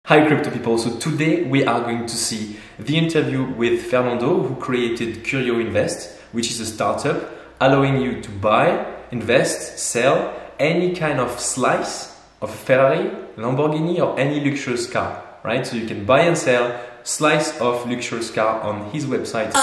Hi crypto people, so today we are going to see the interview with Fernando, who created Curio Invest, which is a startup allowing you to buy, invest, sell any kind of slice of a Ferrari, Lamborghini or any luxurious car, right? So you can buy and sell slice of luxurious car on his website.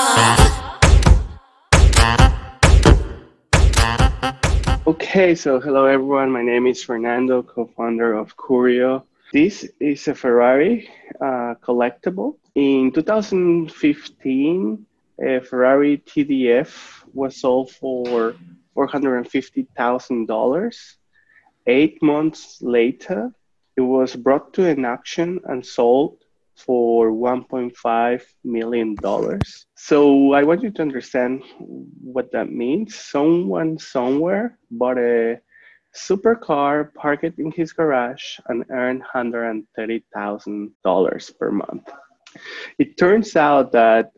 Okay, so hello everyone. My name is Fernando, co-founder of Curio. This is a Ferrari collectible. In 2015, a Ferrari TDF was sold for $450,000. 8 months later, it was brought to an auction and sold for $1.5 million. So I want you to understand what that means. Someone somewhere bought a supercar, parked it in his garage, and earned $130,000 per month. It turns out that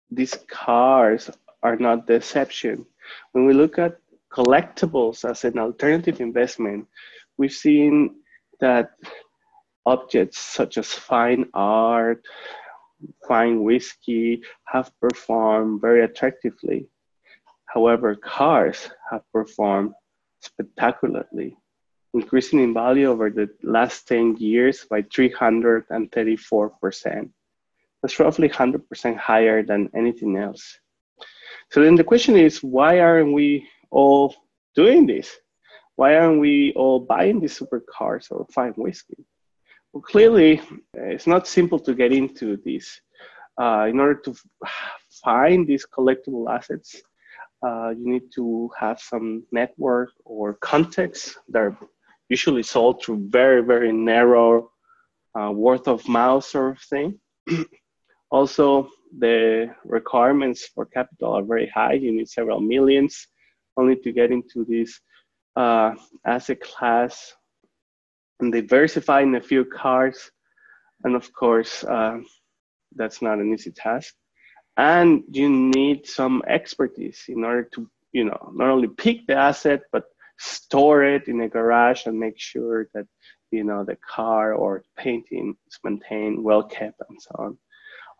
these cars are not the exception. When we look at collectibles as an alternative investment, we've seen that objects such as fine art, fine whiskey have performed very attractively. However, cars have performed spectacularly, increasing in value over the last 10 years by 334%. That's roughly 100% higher than anything else. So then the question is, why aren't we all doing this? Why aren't we all buying these supercars or fine whiskey? Well, clearly, it's not simple to get into this. In order to find these collectible assets, you need to have some network or context that are usually sold through very, very narrow word of mouth sort of thing. Also, the requirements for capital are very high. You need several millions only to get into this asset class and diversifying a few cars. And of course, that's not an easy task. And you need some expertise in order to, not only pick the asset, but store it in a garage and make sure that, the car or painting is maintained, well kept and so on,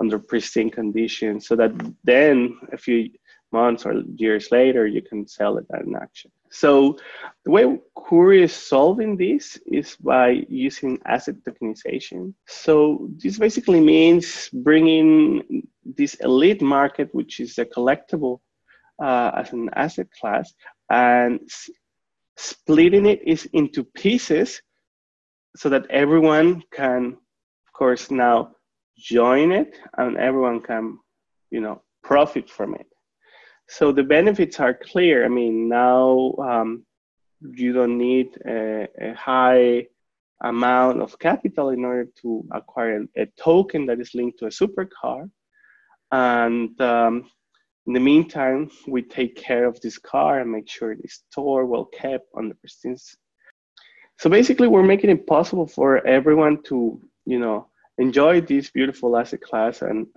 under pristine conditions, so that then a few months or years later, you can sell it at an auction. So the way Curio is solving this is by using asset tokenization. So this basically means bringing this elite market, which is a collectible as an asset class, and splitting it into pieces so that everyone can, of course, now join it and everyone can, profit from it. So the benefits are clear. I mean, now you don't need a high amount of capital in order to acquire a token that is linked to a supercar. And in the meantime, we take care of this car and make sure it is stored, well kept, on the pristine. So basically, we're making it possible for everyone to, enjoy this beautiful asset class and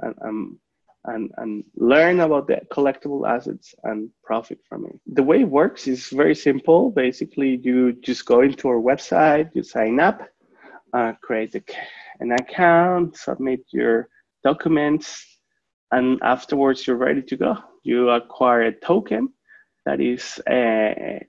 learn about the collectible assets and profit from it. The way it works is very simple. Basically, you just go into our website, you sign up, create an account, submit your documents, and afterwards you're ready to go. You acquire a token that is a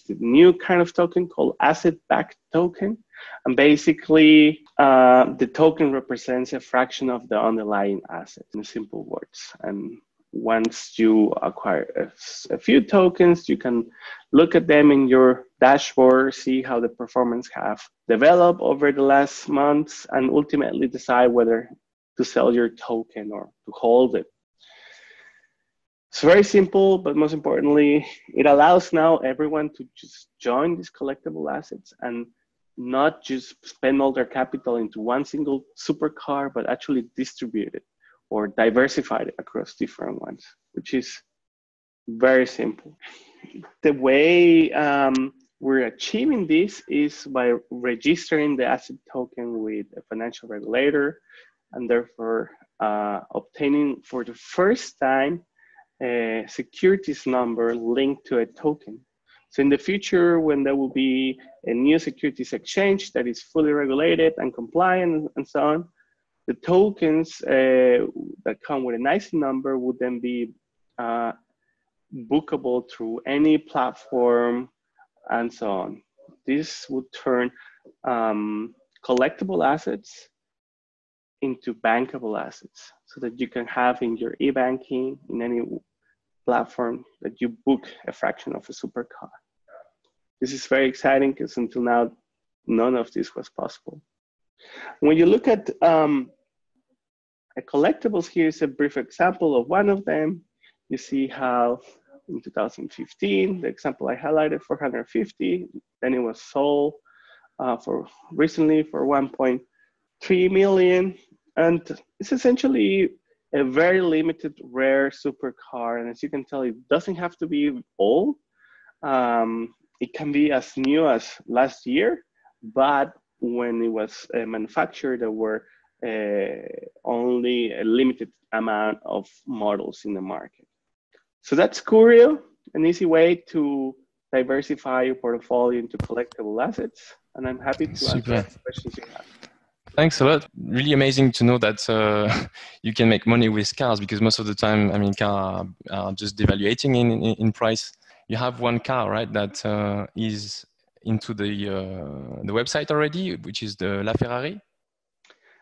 new kind of token called asset-backed token. And basically, the token represents a fraction of the underlying asset, in simple words. And once you acquire a few tokens, you can look at them in your dashboard, see how the performance have developed over the last months, and ultimately decide whether to sell your token or to hold it. It's very simple, but most importantly, it allows now everyone to just join these collectible assets and not just spend all their capital into one single supercar, but actually distribute it or diversify it across different ones, which is very simple. The way we're achieving this is by registering the asset token with a financial regulator, and therefore obtaining for the first time a securities number linked to a token. So in the future, when there will be a new securities exchange that is fully regulated and compliant and so on, the tokens that come with a nice number would then be bookable through any platform and so on. This would turn collectible assets into bankable assets so that you can have in your e-banking in any platform that you book a fraction of a supercar. This is very exciting because until now, none of this was possible. When you look at collectibles, here's a brief example of one of them. You see how in 2015, the example I highlighted, 450, then it was sold recently for 1.3 million. And it's essentially a very limited, rare supercar. And as you can tell, it doesn't have to be old. It can be as new as last year, but when it was manufactured, there were only a limited amount of models in the market. So that's Curio, an easy way to diversify your portfolio into collectible assets. And I'm happy to answer any questions you have. Thanks a lot. Really amazing to know that you can make money with cars, because most of the time, I mean, cars are just devaluating in price. You have one car, right, that is into the website already, which is the La Ferrari?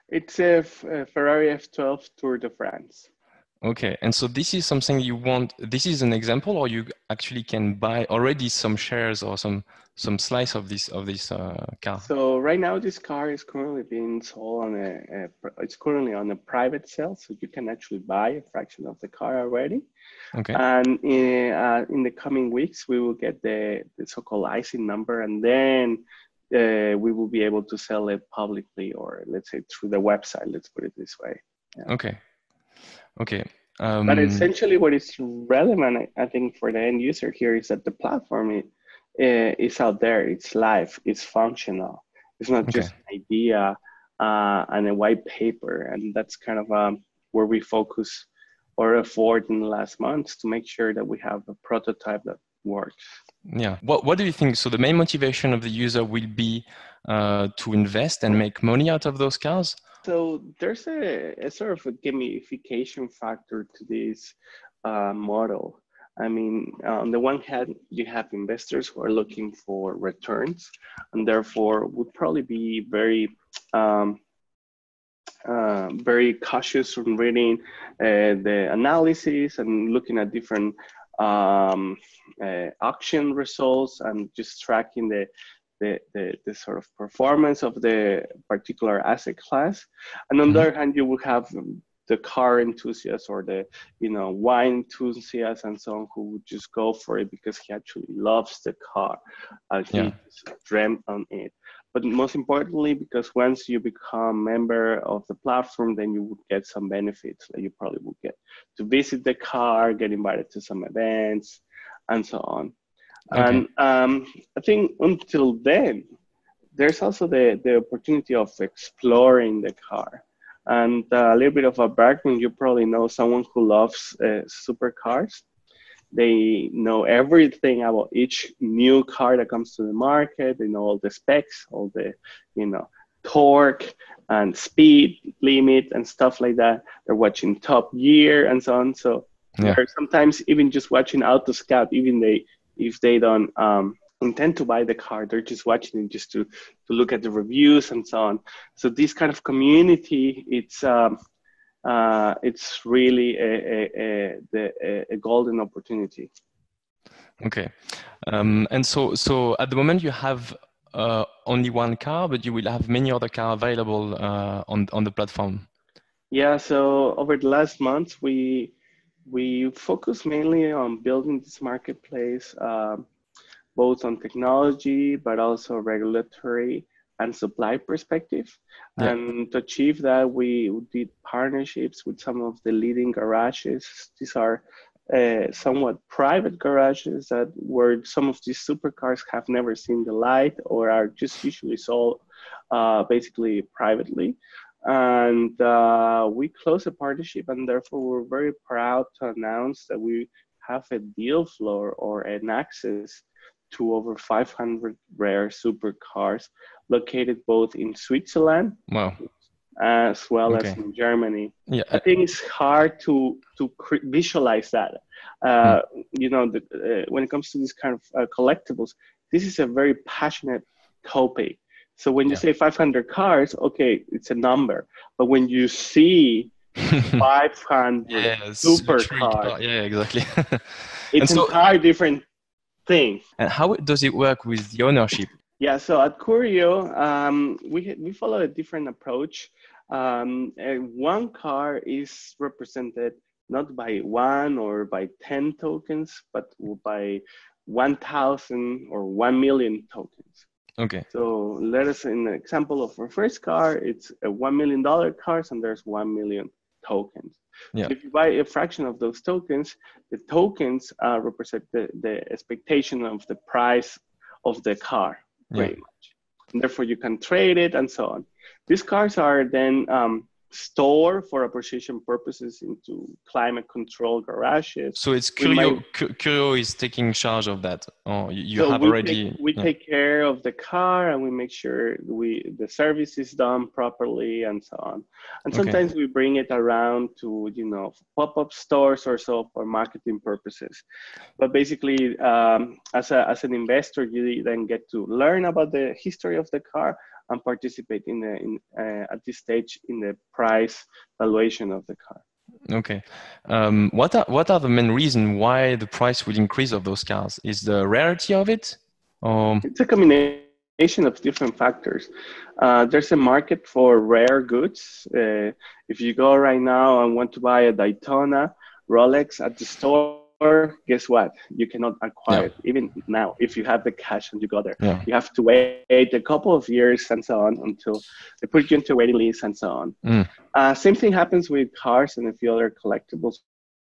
It's a Ferrari F12 Tour de France. Okay, and so this is something you want, this is an example, or you actually can buy already some shares or some slice of this car? So right now this car is currently being sold on it's currently on a private sale, so you can actually buy a fraction of the car already. Okay. And in the coming weeks, we will get the so-called ISIN number, and then we will be able to sell it publicly, or let's say through the website, let's put it this way. Yeah. Okay. Okay. But essentially what is relevant, I think, for the end user here is that the platform is out there, it's live, it's functional. It's not just an idea and a white paper. And that's kind of where we focus our effort in the last months to make sure that we have a prototype that works. Yeah. What do you think? So the main motivation of the user will be to invest and make money out of those cars? So there's a sort of a gamification factor to this model. I mean, on the one hand, you have investors who are looking for returns, and therefore would probably be very cautious when reading the analysis and looking at different auction results and just tracking the sort of performance of the particular asset class. And on the other hand, you will have the car enthusiast or the wine enthusiast and so on, who would just go for it because he actually loves the car and he dreamt on it. But most importantly, because once you become member of the platform, then you would get some benefits. Like you probably would get to visit the car, get invited to some events, and so on. Okay. And I think until then, there's also the opportunity of exploring the car. And a little bit of a background, you probably know someone who loves supercars. They know everything about each new car that comes to the market. They know all the specs, all the, torque and speed limit and stuff like that. They're watching Top Gear and so on. So they're sometimes even just watching Auto Scout, even if they don't intend to buy the car, they're just watching it just to look at the reviews and so on. So this kind of community, it's really a golden opportunity. Okay, and so at the moment you have only one car, but you will have many other cars available on the platform. Yeah. So over the last months, we focus mainly on building this marketplace, both on technology, but also regulatory and supply perspective. Yeah. And to achieve that, we did partnerships with some of the leading garages. These are somewhat private garages where some of these supercars have never seen the light or are just usually sold basically privately. And we closed a partnership, and therefore we're very proud to announce that we have a deal floor or an access to over 500 rare supercars located both in Switzerland Wow. as well as Okay. in Germany. Yeah. I think it's hard to visualize that. When it comes to this kind of collectibles, this is a very passionate topic. So when you say 500 cars, okay, it's a number. But when you see 500 supercars, yeah, exactly. it's entirely different thing. And how does it work with the ownership? Yeah, so at Curio, we follow a different approach. One car is represented not by 1 or by 10 tokens, but by 1,000 or 1 million tokens. Okay. So let us, in the example of our first car, it's a $1 million cars and there's 1 million tokens. Yeah. So if you buy a fraction of those tokens, the tokens represent the expectation of the price of the car, pretty much. And therefore, you can trade it and so on. These cars are then stored for appreciation purposes into climate control garages. So it's Curio is taking charge of that. Oh, you have already. We take care of the car and we make sure the service is done properly and so on. And sometimes we bring it around to pop-up stores or so for marketing purposes. But basically, as an investor, you then get to learn about the history of the car and participate at this stage in the price valuation of the car. Okay. What are the main reasons why the price would increase of those cars? Is the rarity of it? It's a combination of different factors. There's a market for rare goods. If you go right now and want to buy a Daytona Rolex at the store, guess what? You cannot acquire it even now if you have the cash and you go there. You have to wait a couple of years and so on until they put you into a waiting list and so on. Same thing happens with cars and a few other collectibles,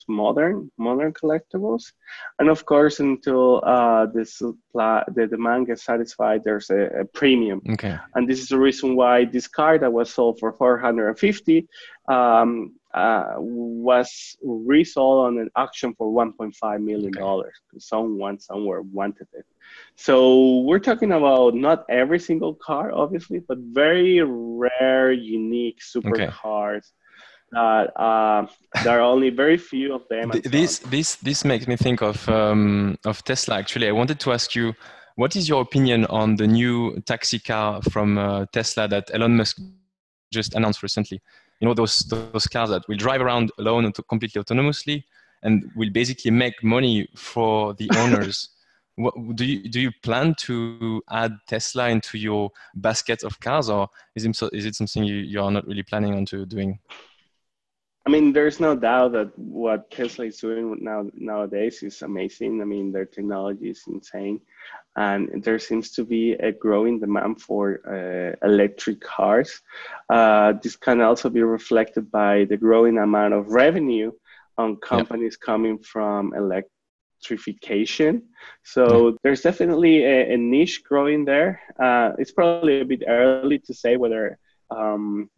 modern collectibles. And of course, until the demand gets satisfied, there's a premium. Okay. And this is the reason why this car that was sold for 450 was resold on an auction for $1.5 million. Someone somewhere wanted it. So we're talking about not every single car, obviously, but very rare, unique supercars. There are only very few of them. This makes me think of Tesla. Actually, I wanted to ask you, what is your opinion on the new taxi car from Tesla that Elon Musk just announced recently? You know, those cars that will drive around alone and completely autonomously and will basically make money for the owners. Do you plan to add Tesla into your basket of cars, or is it something you are not really planning on doing? I mean, there's no doubt that what Tesla is doing nowadays is amazing. I mean, their technology is insane. And there seems to be a growing demand for electric cars. This can also be reflected by the growing amount of revenue on companies coming from electrification. So there's definitely a niche growing there. It's probably a bit early to say whether an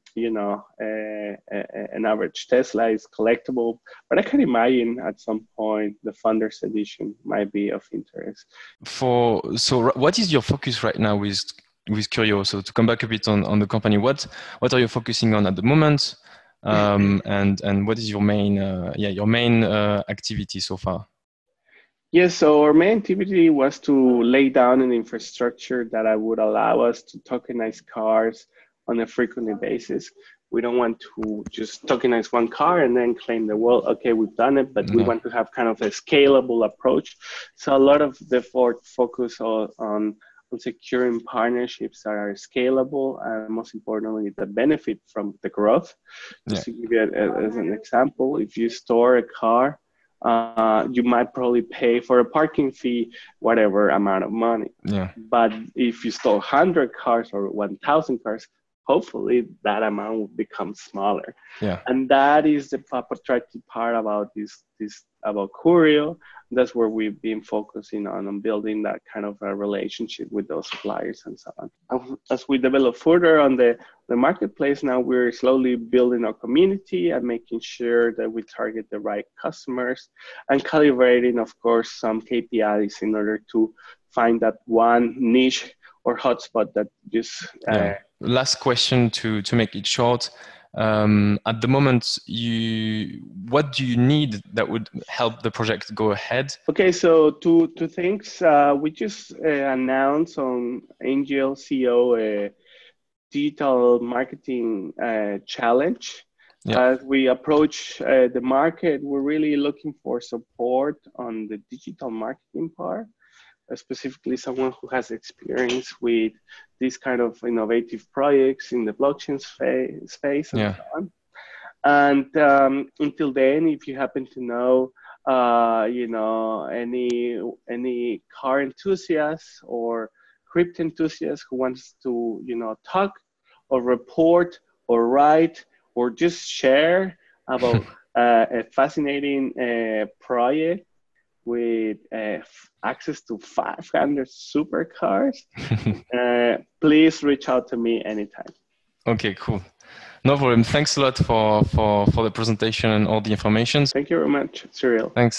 average Tesla is collectible, but I can imagine at some point the Founders Edition might be of interest. So what is your focus right now with Curio? So to come back a bit on the company, what are you focusing on at the moment, and what is your main activity so far? Yes, so our main activity was to lay down an infrastructure that would allow us to tokenize cars on a frequent basis. We don't want to just tokenize one car and then claim that, well, okay, we've done it, but we want to have kind of a scalable approach. So a lot of the focus on securing partnerships that are scalable and most importantly, that benefit from the growth. Just to give you as an example, if you store a car, you might probably pay for a parking fee, whatever amount of money. But if you store 100 cars or 1,000 cars, hopefully that amount will become smaller. And that is the attractive part about about Curio. That's where we've been focusing on building that kind of a relationship with those suppliers and so on. As we develop further on the marketplace now, we're slowly building our community and making sure that we target the right customers and calibrating, of course, some KPIs in order to find that one niche or hotspot that just. Last question to make it short. At the moment, what do you need that would help the project go ahead? Okay, so two things. We just announced on Angel CEO a digital marketing challenge. As we approach the market, we're really looking for support on the digital marketing part, specifically someone who has experience with these kind of innovative projects in the blockchain space and so on. And until then, if you happen to know, any car enthusiast or crypto enthusiast who wants to, talk or report or write or just share about a fascinating project with access to 500 supercars, please reach out to me anytime. Okay, cool. No problem. Thanks a lot for the presentation and all the information. Thank you very much, Cyril. Thanks.